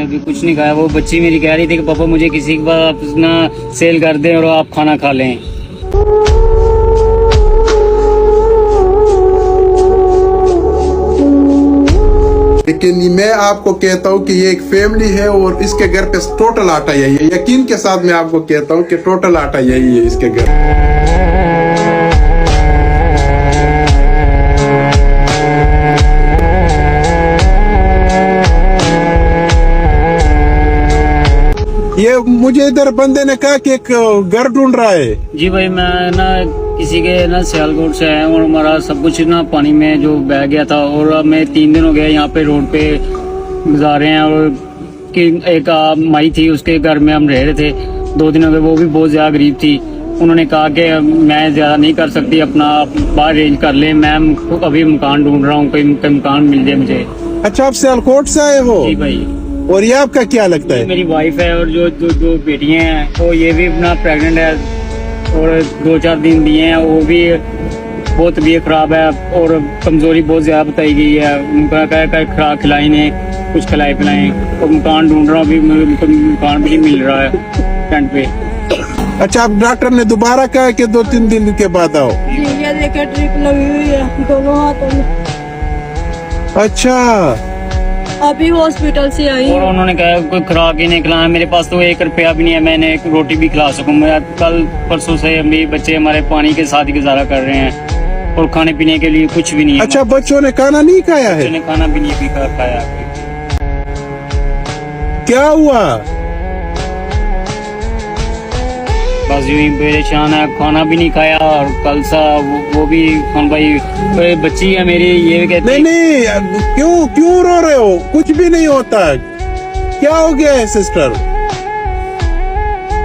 अभी कुछ नहीं खाया। वो बच्ची मेरी कह रही थी कि पापा मुझे किसी के पास ना सेल कर दें और आप खाना खा लें। लेकिन मैं आपको कहता हूँ कि ये एक फैमिली है और इसके घर पे टोटल आटा यही है। यकीन के साथ मैं आपको कहता हूँ कि टोटल आटा यही है इसके घर। ये मुझे इधर बंदे ने कहा कि एक घर ढूंढ रहा है। जी भाई, मैं ना किसी के ना सियालकोट से आया हूँ और हमारा सब कुछ ना पानी में जो बह गया था और अब मैं 3 दिन हो गया यहाँ पे रोड पे गुजारे हैं। और कि एक माई थी, उसके घर में हम रह रहे थे 2 दिन हो गए। वो भी बहुत ज्यादा गरीब थी। उन्होंने कहा कि मैं ज्यादा नहीं कर सकती, अपना बाहर अरेंज कर ले। मैं अभी मकान ढूंढ रहा हूँ, कोई मकान मिल जाए मुझे। अच्छा, आप सियालकोट से आए हो? जी भाई। और ये आपका क्या लगता है? मेरी वाइफ है और जो बेटियां हैं तो ये भी अपना प्रेग्नेंट है और 2-4 दिन दिए हैं। वो भी बहुत तबीयत खराब है और कमजोरी बहुत ज्यादा बताई गई है। उनका क्या खुराक खिलाई नहीं, कुछ खिलाए पिलाएं। और मकान ढूंढ रहा हूँ, अभी मकान भी नहीं मिल रहा है रेंट पे। अच्छा, अब डॉक्टर ने दोबारा कहा कि 2-3 दिन के बाद आओ। ये देखिए ड्रिप लगी हुई है दोनों हाथों में। अच्छा, अभी हॉस्पिटल से आई। और उन्होंने कहा कोई खुराक ही नहीं खिलाया। मेरे पास तो 1 रुपया भी नहीं है, मैंने एक रोटी भी खिला सकूं। मैं कल परसों से अभी बच्चे हमारे पानी के साथ गुजारा कर रहे हैं और खाने पीने के लिए कुछ भी नहीं है। अच्छा, बच्चों ने खाना नहीं खाया है? बच्चों ने खाना भी नहीं खाया। क्या हुआ? बस यूं ही परेशान है, खाना भी नहीं खाया। और कल सा वो भी खान भाई बच्ची है मेरी, ये कहते नहीं, क्यों रो रहे हो? कुछ भी नहीं होता। क्या हो गया है सिस्टर?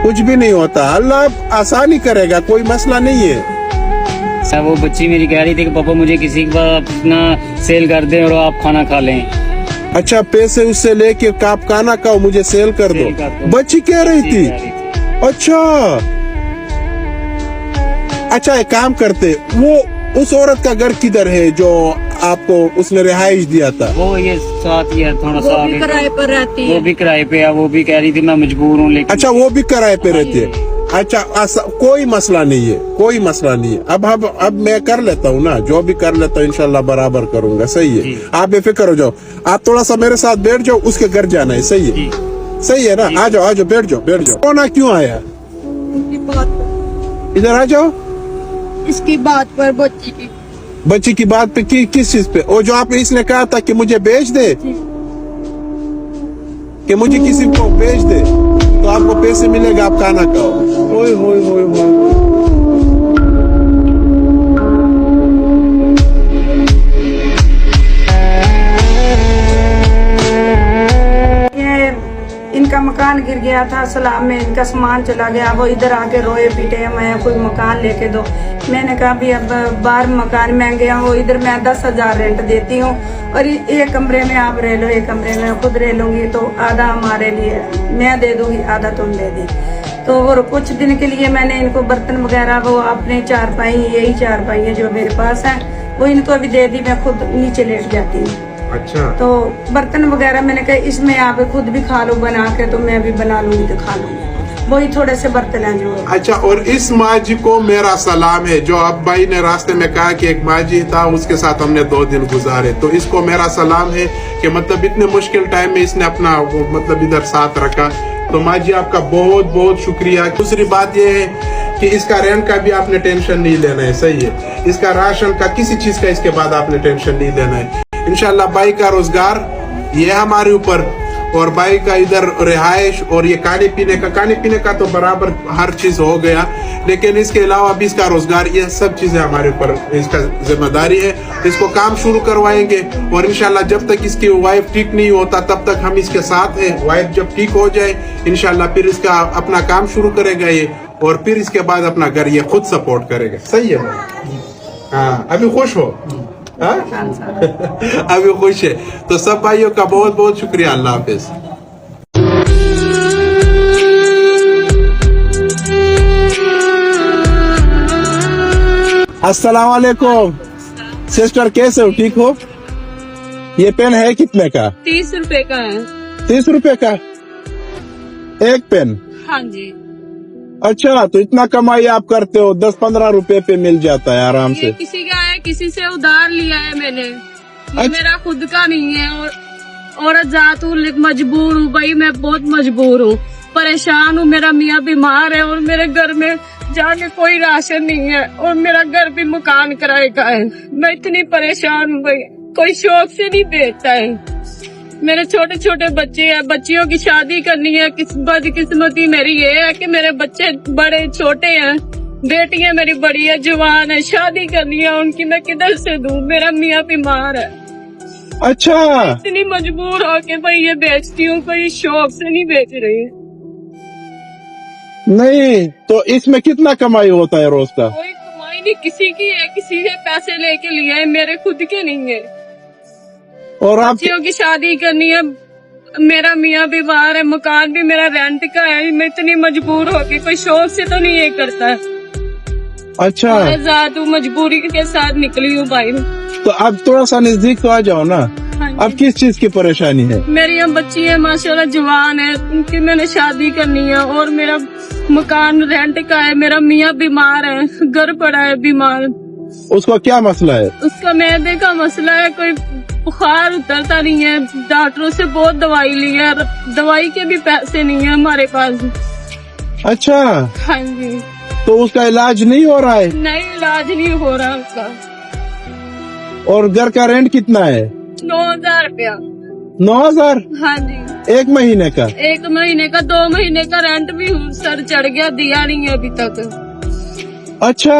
कुछ भी नहीं होता, अल्लाह आसानी करेगा, कोई मसला नहीं है। वो बच्ची मेरी कह रही थी कि पापा मुझे किसी के पास अपना सेल कर दें और आप खाना खा लें। अच्छा, पैसे उससे लेके आप खाना खाओ, मुझे सेल कर दो। बच्ची कह रही थी। अच्छा, एक काम करते, वो उस औरत का घर किधर है जो आपको उसने रिहाइश दिया था? वो ये साथ ही है, थोड़ा सा आगे। किराए पर रहती है। वो भी किराए पे है। वो भी कह रही थी मैं मजबूर हूँ लेकिन। अच्छा, वो भी किराए पे रहती है। अच्छा, कोई मसला नहीं है, कोई मसला नहीं है। अब मैं कर लेता हूँ ना, जो भी कर लेता हूँ इंशाल्लाह बराबर करूंगा। सही है, आप बेफिक्र हो जाओ। आप थोड़ा सा मेरे साथ बैठ जाओ, उसके घर जाना है। सही है, सही है ना? आ जाओ, बैठ जाओ। कोना क्यों आया? इधर आ जाओ। इसकी बात पर बच्ची की बात पे किस चीज पे? और जो आपने इसने कहा था कि मुझे बेच दे, कि मुझे किसी को बेच दे तो आपको पैसे मिलेगा, आप खाना खाओ। ओए होए होए होए। इनका मकान गिर गया था सलाब में, इनका सामान चला गया। वो इधर आके रोए पीटे, मैं कोई मकान लेके दो। मैंने कहा भी अब बाहर मकान महंगे हैं, वो इधर मैं 10,000 रेंट देती हूँ और एक कमरे में आप रह लो, एक कमरे में खुद रह लूंगी तो आधा हमारे लिए मैं दे दूंगी, आधा तुम दे दी। तो वो कुछ दिन के लिए मैंने इनको बर्तन वगैरह वो अपने चारपाई, यही चारपाई है जो मेरे पास है, वो इनको भी दे दी। मैं खुद नीचे लेट जाती हूँ। अच्छा, तो बर्तन वगैरह मैंने कहा इसमें आप खुद भी खा लो बना के, तो मैं भी बना लूंगी तो खा लूंगी। वही थोड़े से बर्तन हैं जो। अच्छा, और इस माँ जी को मेरा सलाम है। जो अब भाई ने रास्ते में कहा कि एक माँ जी था, उसके साथ हमने 2 दिन गुजारे, तो इसको मेरा सलाम है कि मतलब इतने मुश्किल टाइम में इसने अपना मतलब इधर साथ रखा। तो माँ जी आपका बहुत बहुत शुक्रिया। दूसरी बात ये है कि इसका रेंट का भी आपने टेंशन नहीं लेना है। सही है, इसका राशन का किसी चीज का इसके बाद आपने टेंशन नहीं लेना है। इंशाल्लाह भाई का रोजगार ये हमारे ऊपर, और भाई का इधर रिहाइश, और ये खाने पीने का तो बराबर हर चीज हो गया, लेकिन इसके अलावा भी इसका रोजगार, ये सब चीजें हमारे ऊपर, इसका जिम्मेदारी है। इसको काम शुरू करवाएंगे और इंशाल्लाह जब तक इसकी वाइफ ठीक नहीं होता तब तक हम इसके साथ हैं। वाइफ जब ठीक हो जाए इंशाल्लाह फिर इसका अपना काम शुरू करेगा ये, और फिर इसके बाद अपना घर ये खुद सपोर्ट करेगा। सही है? हाँ, अभी खुश हो? अभी खुश है। तो सब भाइयों का बहुत बहुत शुक्रिया। अल्लाह हाफिज। अस्सलाम वालेकुम सिस्टर, कैसे हो? ठीक हो? ये पेन है कितने का? 30 रुपए का है। 30 रुपए का एक पेन? हाँ जी। अच्छा, तो इतना कमाई आप करते हो, 10-15 रुपए पे मिल जाता है आराम ये से। किसी का है, किसी से उधार लिया है मैंने, ये मेरा खुद का नहीं है। और जात हूँ, मजबूर हूँ भाई, मैं बहुत मजबूर हूँ, परेशान हूँ। मेरा मियाँ बीमार है और मेरे घर में जाके कोई राशन नहीं है और मेरा घर भी मकान किराए का है। मैं इतनी परेशान हूँ भाई, कोई शौक से नहीं बेचता है। मेरे छोटे छोटे बच्चे हैं, बच्चियों की शादी करनी है। बदकिस्मती मेरी ये है कि मेरे बच्चे बड़े छोटे हैं, बेटियां मेरी बड़ी है, जवान है, शादी करनी है उनकी, मैं किधर से दूं? मेरा मियाँ बीमार है। अच्छा, इतनी मजबूर होके भाई ये बेचती हूँ, कोई शौक से नहीं बेच रही। नहीं तो इसमें कितना कमाई होता है रोज का? कोई कमाई नहीं, किसी की है, किसी से पैसे लेके लिए है, मेरे खुद के नहीं है। और आप बच्चियों की शादी करनी है, मेरा मियाँ बीमार है, मकान भी मेरा रेंट का है। मैं इतनी मजबूर होके, कोई शौक से तो नहीं ये करता है। अच्छा, मैं ज्यादा मजबूरी के साथ निकली हूँ भाई। तो अब थोड़ा सा नजदीक तो आ जाओ ना। हाँ जी। अब किस चीज की परेशानी है? मेरी यहाँ बच्ची है माशाल्लाह, जवान है, उनकी मैंने शादी करनी है और मेरा मकान रेंट का है। मेरा मियाँ बीमार है, घर पड़ा है बीमार। उसको क्या मसला है? उसका मैदे का मसला है, कोई बुखार उतरता नहीं है। डॉक्टरों से बहुत दवाई ली है, दवाई के भी पैसे नहीं है हमारे पास। अच्छा, हाँ जी। तो उसका इलाज नहीं हो रहा है? नहीं, इलाज नहीं हो रहा उसका। और घर का रेंट कितना है? 9,000 रुपया। 9,000? हाँ जी, एक महीने का? 1 महीने का, 2 महीने का रेंट भी सर चढ़ गया, दिया नहीं है अभी तक। अच्छा,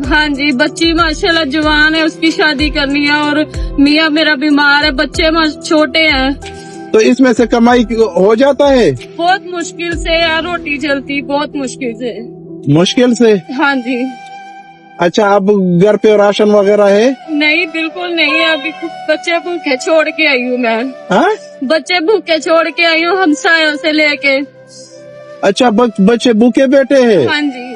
हाँ जी, बच्ची माशाल्लाह जवान है, उसकी शादी करनी है और मियाँ मेरा बीमार है, बच्चे छोटे हैं। तो इसमें से कमाई हो जाता है? बहुत मुश्किल से यार रोटी चलती, बहुत मुश्किल से। मुश्किल से? हाँ जी। अच्छा, अब घर पे राशन वगैरह है? नहीं, बिल्कुल नहीं है। अभी बच्चे भूखे छोड़ के आई हूँ मैं। हाँ? बच्चे भूखे छोड़ के आई हूँ हमसायों से लेके। अच्छा, बच्चे भूखे बैठे हैं? हाँ जी।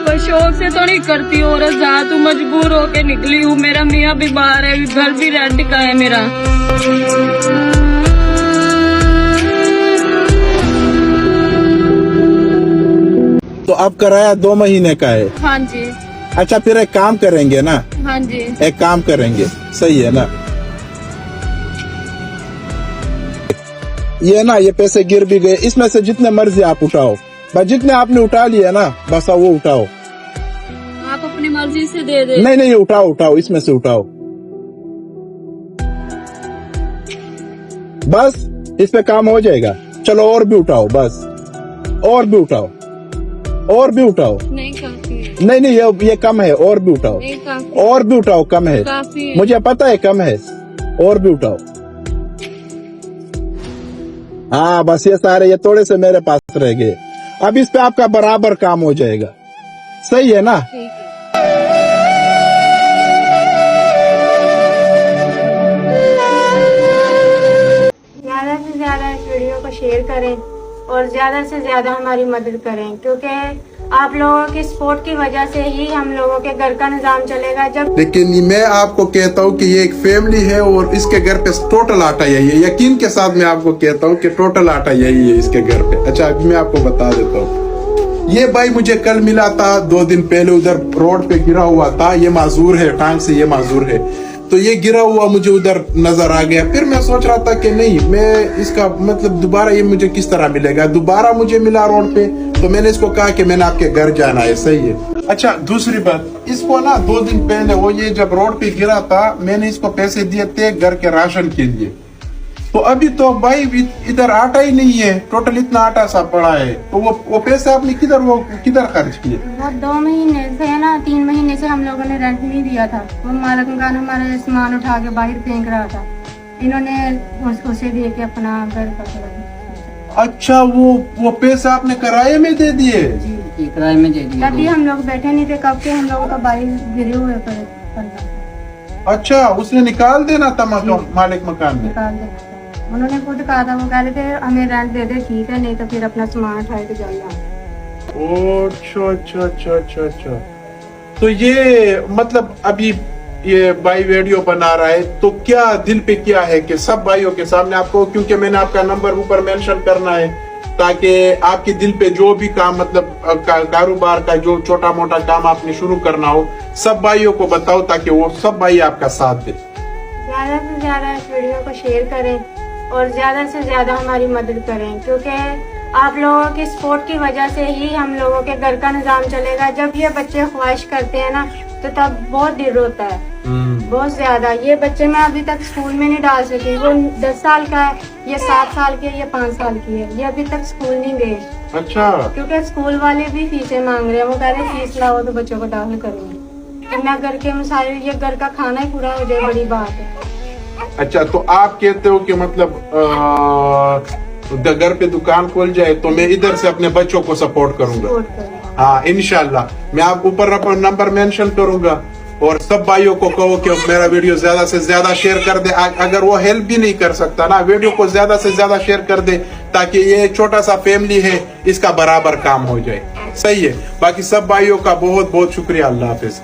कोई शौक से तो नहीं करती औरत, जहाँ तू मजबूर होके निकली हूँ। मेरा मियाँ बीमार है, घर भी रेंट का है मेरा। तो अब किराया 2 महीने का है? हाँ जी। अच्छा, फिर एक काम करेंगे ना। हाँ जी। एक काम करेंगे, सही है ना? ये ना, ये पैसे गिर भी गए, इसमें से जितने मर्जी आप उठाओ, बस जितने आपने उठा लिया ना, बस वो उठाओ। आप अपनी मर्जी से दे दे। नहीं नहीं, उठाओ उठाओ, इसमें से उठाओ बस, इस पे काम हो जाएगा। चलो और भी उठाओ, बस और भी उठाओ, और भी उठाओ। नहीं काफी है। नहीं नहीं, ये कम है, और भी उठाओ। नहीं काफी। और भी उठाओ, कम है। काफी है। मुझे पता है कम है, और भी उठाओ। हाँ बस, ये सारे, ये थोड़े से मेरे पास रह गए। अब इस पे आपका बराबर काम हो जाएगा, सही है ना? ठीक है। ज़्यादा से ज़्यादा इस वीडियो को शेयर करें और ज़्यादा से ज़्यादा हमारी मदद करें, क्योंकि आप लोगों की सपोर्ट की वजह से ही हम लोगों के घर का निजाम चलेगा। जब लेकिन मैं आपको कहता हूँ कि ये एक फैमिली है और इसके घर पे टोटल आटा यही है। यकीन के साथ मैं आपको कहता हूँ कि टोटल आटा यही है इसके घर पे। अच्छा, अभी मैं आपको बता देता हूँ। ये भाई मुझे कल मिला था, 2 दिन पहले, उधर रोड पे गिरा हुआ था। ये माजूर है, टांग से ये माजूर है, तो ये गिरा हुआ मुझे उधर नजर आ गया। फिर मैं सोच रहा था कि नहीं, मैं इसका मतलब दोबारा ये मुझे किस तरह मिलेगा। दोबारा मुझे मिला रोड पे, तो मैंने इसको कहा कि मैंने आपके घर जाना है, सही है। अच्छा, दूसरी बात, इसको ना 2 दिन पहले वो ये जब रोड पे गिरा था, मैंने इसको पैसे दिए थे घर के राशन के लिए। तो अभी तो भाई इधर आटा ही नहीं है, टोटल इतना आटा सा पड़ा है। तो वो पैसे आपने किधर खर्च किए? वो 2 महीने से है ना, 3 महीने से हम लोगों ने रेंट नहीं दिया था। वो मालिक मकान हमारा सामान उठा के बाहर फेंक रहा था, इन्होंने उसे दे के अपना घर का। अच्छा, वो पैसे आपने किराए में दे दिए? किराए में दे दिया। तभी हम लोग बैठे नहीं थे, कब के हम लोगों का बाहर गिरे हुए पर अच्छा, उसने निकाल देना था मालिक मकान ने? निकाल देना था। उन्होंने खुद कहा था, वो कह रहे थे हमें रेंट दे दे, ठीक है, नहीं तो फिर अपना सामान उठा के जाइए। अच्छा अच्छा अच्छा अच्छा अच्छा। तो ये मतलब अभी ये भाई वीडियो बना रहा है तो क्या दिल पे क्या है कि सब भाइयों के सामने आपको, क्योंकि मैंने आपका नंबर ऊपर मेंशन करना है ताकि आपके दिल पे जो भी काम मतलब कारोबार का जो छोटा मोटा काम आपने शुरू करना हो सब भाइयों को बताओ ताकि वो सब भाई आपका साथ दे। ज्यादा से ज्यादा इस वीडियो को शेयर करें और ज्यादा से ज्यादा हमारी मदद करें, क्योंकि आप लोगों की सपोर्ट की वजह से ही हम लोगों के घर का निजाम चलेगा। जब ये बच्चे ख्वाहिश करते हैं ना तो तब बहुत दिल रोता है, बहुत ज्यादा। ये बच्चे मैं अभी तक स्कूल में नहीं डाल सकी। वो 10 साल का है, ये 7 साल की है, ये 5 साल की है। ये अभी तक स्कूल नहीं गए। अच्छा। क्योंकि स्कूल वाले भी फीसें मांग रहे हैं। वो कह रहे हैं फीस लाओ तो बच्चों को दाखिल करूंगी। तो मैं घर के मसाले, ये घर का खाना ही पूरा हो जाए, बड़ी बात है। अच्छा, तो आप कहते हो कि मतलब घर पे दुकान खोल जाए तो मैं इधर से अपने बच्चों को सपोर्ट करूंगा। हाँ, इंशाल्लाह मैं आप ऊपर नंबर मेंशन करूंगा और सब भाइयों को कहो कि मेरा वीडियो ज्यादा से ज्यादा शेयर कर दे। अगर वो हेल्प भी नहीं कर सकता ना, वीडियो को ज्यादा से ज्यादा शेयर कर दे ताकि ये छोटा सा फैमिली है इसका बराबर काम हो जाए। सही है। बाकी सब भाइयों का बहुत बहुत शुक्रिया। अल्लाह हाफिज।